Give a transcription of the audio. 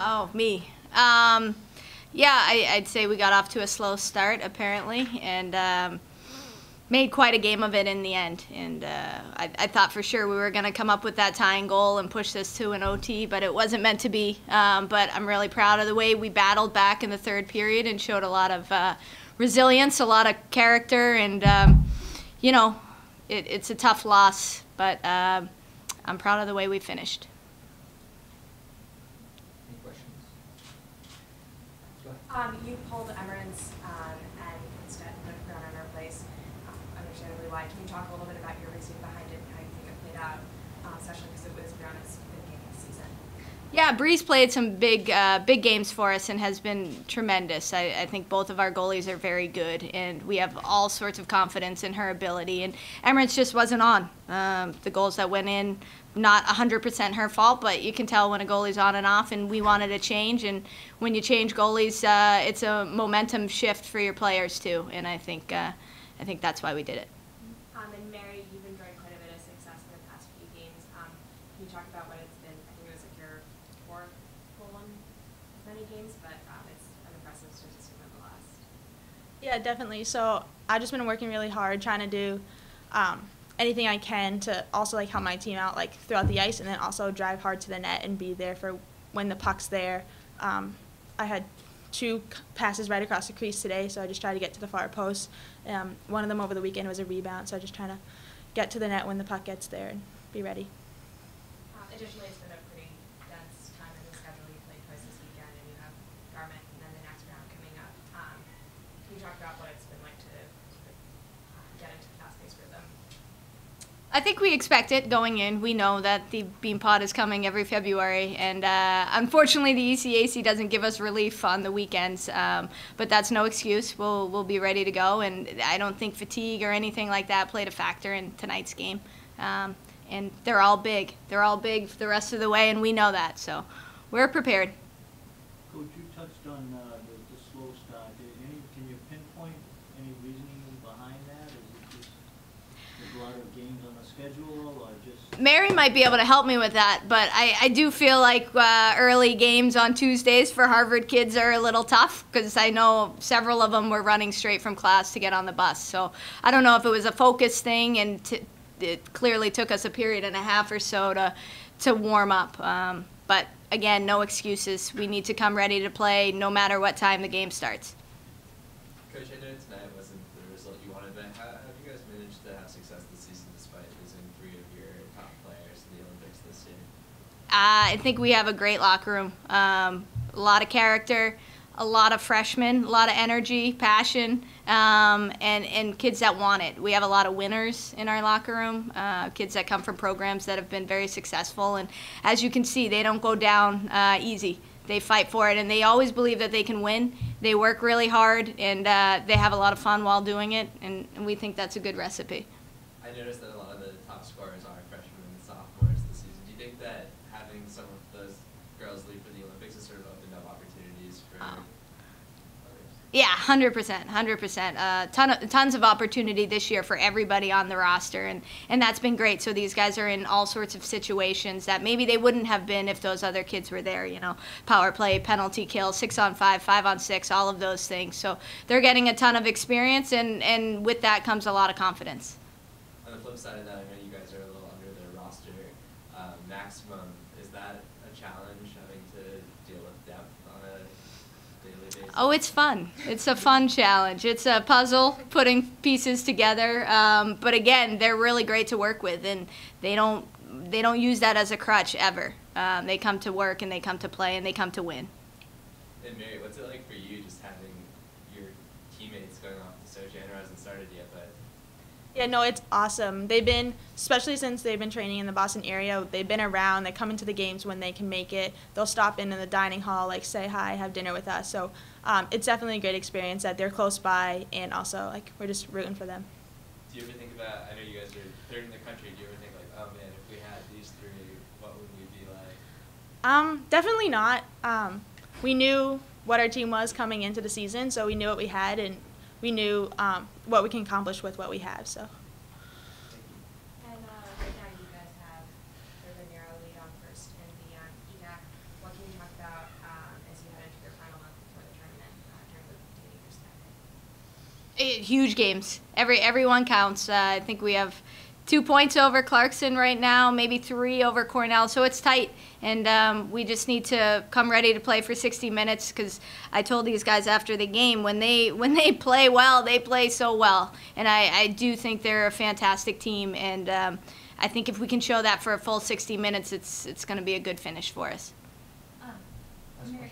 Oh, me. Yeah, I'd say we got off to a slow start, apparently, and made quite a game of it in the end. And I thought for sure we were going to come up with that tying goal and push this to an OT, but it wasn't meant to be. But I'm really proud of the way we battled back in the third period and showed a lot of resilience, a lot of character, and, you know, it's a tough loss, but I'm proud of the way we finished. You pulled Emirates and instead put Brown in our place, understandably why. Can you talk a little bit about your reasoning behind it and how you think it played out, especially because it was Brown's big game this season? Yeah, Bree's played some big games for us and has been tremendous. I think both of our goalies are very good, and we have all sorts of confidence in her ability. And Emirates just wasn't on. The goals that went in, not 100% her fault, but you can tell when a goalie's on and off, and we wanted a change. And when you change goalies, it's a momentum shift for your players too. And I think that's why we did it. And Mary, you've enjoyed quite a bit of success in the past few games. Can you talk about what it's been? I think it was like your fourth goal in as many games, but it's an impressive statistic nonetheless. Yeah, definitely. So I've just been working really hard, trying to do anything I can to also like help my team out like throughout the ice, and then also drive hard to the net and be there for when the puck's there. I had 2 passes right across the crease today, so I just tried to get to the far post. One of them over the weekend was a rebound, so I just trying to get to the net when the puck gets there and be ready. Additionally, it's been a pretty dense time in the schedule. You played twice this weekend, and you have Garment and then the next round coming up. Can you talk about what it's been like to get into the fast pace for them? I think we expect it going in. We know that the Beanpot is coming every February, and unfortunately the ECAC doesn't give us relief on the weekends, but that's no excuse. We'll be ready to go, and I don't think fatigue or anything like that played a factor in tonight's game. And they're all big. They're all big the rest of the way, and we know that, so we're prepared. Coach, you touched on the slow start. Can you pinpoint any reasoning behind that? Is it just there's a lot of games on the schedule, or just? Mary might be able to help me with that, but I do feel like early games on Tuesdays for Harvard kids are a little tough, because I know several of them were running straight from class to get on the bus. So I don't know if it was a focus thing, and it clearly took us a period and a half or so to warm up. But again, no excuses. We need to come ready to play no matter what time the game starts. Coach, I know tonight wasn't the result you wanted, but how have you guys managed to have success this season despite losing 3 of your top players to the Olympics this year? I think we have a great locker room. A lot of character, a lot of freshmen, a lot of energy, passion, and kids that want it. We have a lot of winners in our locker room, kids that come from programs that have been very successful. And as you can see, they don't go down easy. They fight for it, and they always believe that they can win. They work really hard, and they have a lot of fun while doing it, and we think that's a good recipe. I noticed that a lot of the top scorers are freshmen and sophomores this season. Do you think that having some of those girls leave for the Olympics has sort of opened up opportunities for others? Yeah, 100%, 100%. Tons of opportunity this year for everybody on the roster, and that's been great. So these guys are in all sorts of situations that maybe they wouldn't have been if those other kids were there, you know, power play, penalty kill, 6-on-5, 5-on-6, all of those things. So they're getting a ton of experience, and with that comes a lot of confidence. On the flip side of that, I know you guys are a little under the roster maximum. Is that a challenge, having to deal with depth on a daily basis? Oh, it's fun. It's a fun challenge. It's a puzzle, putting pieces together. But again, they're really great to work with, and they don't use that as a crutch ever. They come to work, and they come to play, and they come to win. And Mary, what's it like for you just having your teammates going off to Sochi? I know it hasn't started yet, but. Yeah, no, it's awesome. They've been, especially since they've been training in the Boston area, they've been around. They come into the games when they can make it. They'll stop in the dining hall, like say hi, have dinner with us. So it's definitely a great experience that they're close by, and also like we're just rooting for them. Do you ever think about, I know you guys are third in the country, do you ever think like, oh man, if we had these 3, what would we be like? Definitely not. We knew what our team was coming into the season, so we knew what we had, and we knew what we can accomplish with what we have. So. And right now you guys have the narrow lead on first in the EDAC. What can you talk about Huge games. Everyone counts. I think we have 2 points over Clarkson right now, maybe 3 over Cornell, so it's tight. And we just need to come ready to play for 60 minutes because I told these guys after the game, when they play well, they play so well. And I do think they're a fantastic team, and I think if we can show that for a full 60 minutes, it's going to be a good finish for us. Mary,